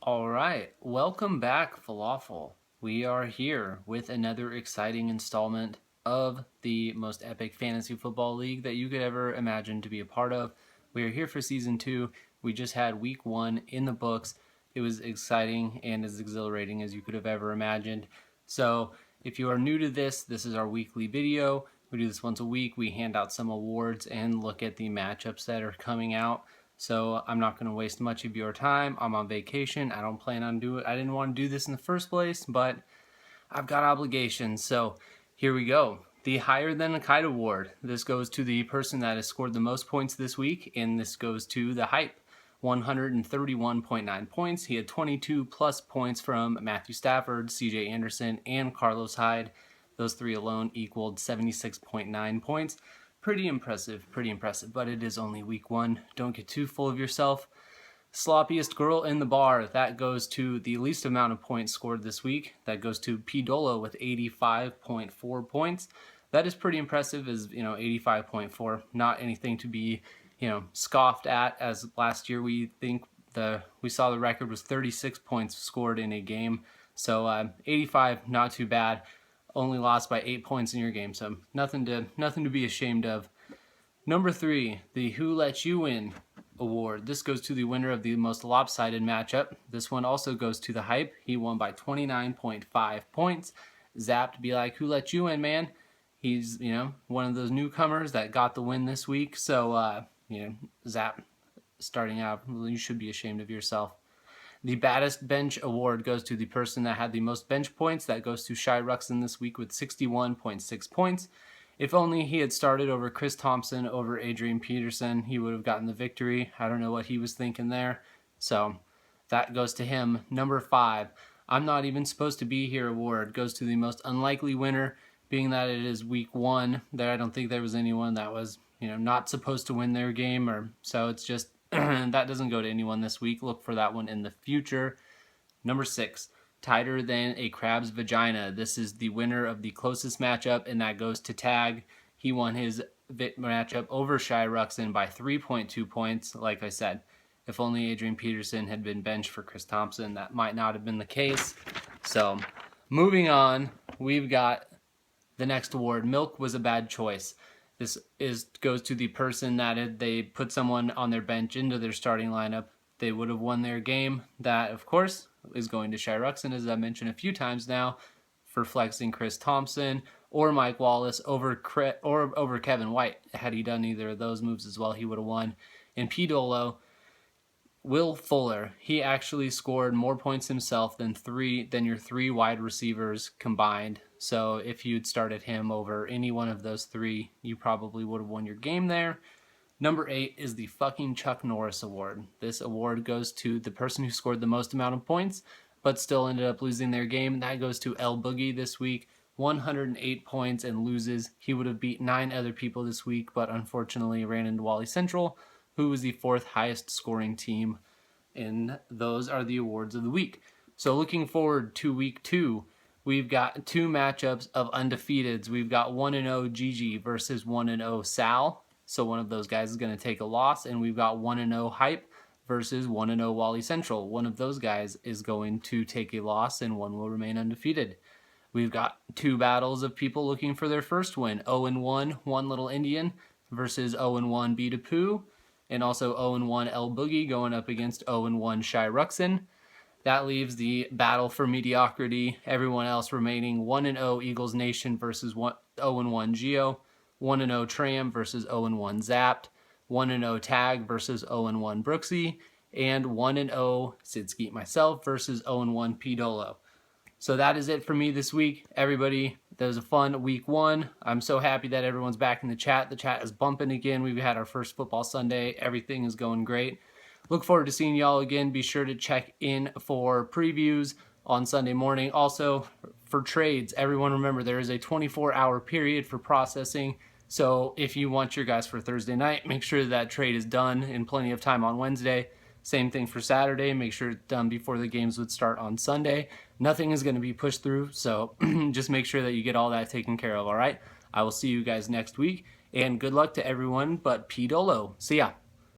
All right, welcome back, Falafel. We are here with another exciting installment of the most epic fantasy football league that you could ever imagine to be a part of. We are here for season 2. We just had week 1 in the books. It was exciting and as exhilarating as you could have ever imagined. So, if you are new to this is our weekly video. We do this once a week. We hand out some awards and look at the matchups that are coming out. So I'm not going to waste much of your time. I'm on vacation. I don't plan on doing it. I didn't want to do this in the first place, but I've got obligations. So here we go. The Higher Than a Kite Award. This goes to the person that has scored the most points this week, and this goes to the Hype. 131.9 points. He had 22 plus points from Matthew Stafford, CJ Anderson, and Carlos Hyde. Those three alone equaled 76.9 points. Pretty impressive, but it is only week 1. Don't get too full of yourself. Sloppiest girl in the bar, that goes to the least amount of points scored this week. That goes to P. Dolo with 85.4 points. That is pretty impressive, as 85.4. Not anything to be, scoffed at, as last year we saw the record was 36 points scored in a game. So 85, not too bad. Only lost by 8 points in your game, so nothing to be ashamed of. Number 3, the Who Let You Win award. This goes to the winner of the most lopsided matchup. This one also goes to the Hype. He won by 29.5 points. Zapped be like, who let you in, man? He's, one of those newcomers that got the win this week. So, Zap starting out, you should be ashamed of yourself. The Baddest Bench Award goes to the person that had the most bench points. That goes to Shy Ruxin this week with 61.6 points. If only he had started over Chris Thompson over Adrian Peterson, he would have gotten the victory. I don't know what he was thinking there. So that goes to him. Number 5, I'm Not Even Supposed to Be Here award goes to the most unlikely winner, being that it is week 1. There, I don't think there was anyone that was, not supposed to win their game, or so it's just that doesn't go to anyone this week. Look for that one in the future. Number 6, Tighter Than a Crab's Vagina. This is the winner of the closest matchup, and that goes to Tag. He won his matchup over Shy Ruxin by 3.2 points. Like I said, if only Adrian Peterson had been benched for Chris Thompson, that might not have been the case. So, moving on, we've got the next award. Milk Was a Bad Choice. This goes to the person that if they put someone on their bench into their starting lineup, they would have won their game. That, of course, is going to Shy Ruxin, as I mentioned a few times now, for flexing Chris Thompson or Mike Wallace over Kevin White. Had he done either of those moves as well, he would have won. And P. Dolo, Will Fuller, he actually scored more points himself than your 3 wide receivers combined. So if you'd started him over any one of those 3, you probably would have won your game there. Number 8 is the fucking Chuck Norris Award. This award goes to the person who scored the most amount of points, but still ended up losing their game. That goes to L Boogie this week. 108 points and loses. He would have beat 9 other people this week, but unfortunately ran into Wally Central, who was the 4th highest scoring team. And those are the awards of the week. So looking forward to week 2, we've got 2 matchups of undefeateds. We've got 1-0 Gigi versus 1-0 Sal. So one of those guys is going to take a loss. And we've got 1-0 Hype versus 1-0 Wally Central. One of those guys is going to take a loss and one will remain undefeated. We've got 2 battles of people looking for their first win. 0-1 One Little Indian versus 0-1 B to Pooh. And also 0-1 L Boogie going up against 0-1 Shy Ruxin. That leaves the battle for mediocrity. Everyone else remaining 1-0 Eagles Nation versus 0-1 Geo. 1-0 Tram versus 0-1 Zapped. 1-0 Tag versus 0-1 Brooksy. And 1-0 Sid Skeet myself versus 0-1 P. Dolo. So that is it for me this week. Everybody, that was a fun week 1. I'm so happy that everyone's back in the chat. The chat is bumping again. We've had our first football Sunday. Everything is going great. Look forward to seeing y'all again. Be sure to check in for previews on Sunday morning. Also, for trades, everyone remember there is a 24-hour period for processing. So if you want your guys for Thursday night, make sure that trade is done in plenty of time on Wednesday. Same thing for Saturday. Make sure it's done before the games would start on Sunday. Nothing is going to be pushed through, so just make sure that you get all that taken care of, all right? I will see you guys next week, and good luck to everyone but P. Dolo. See ya.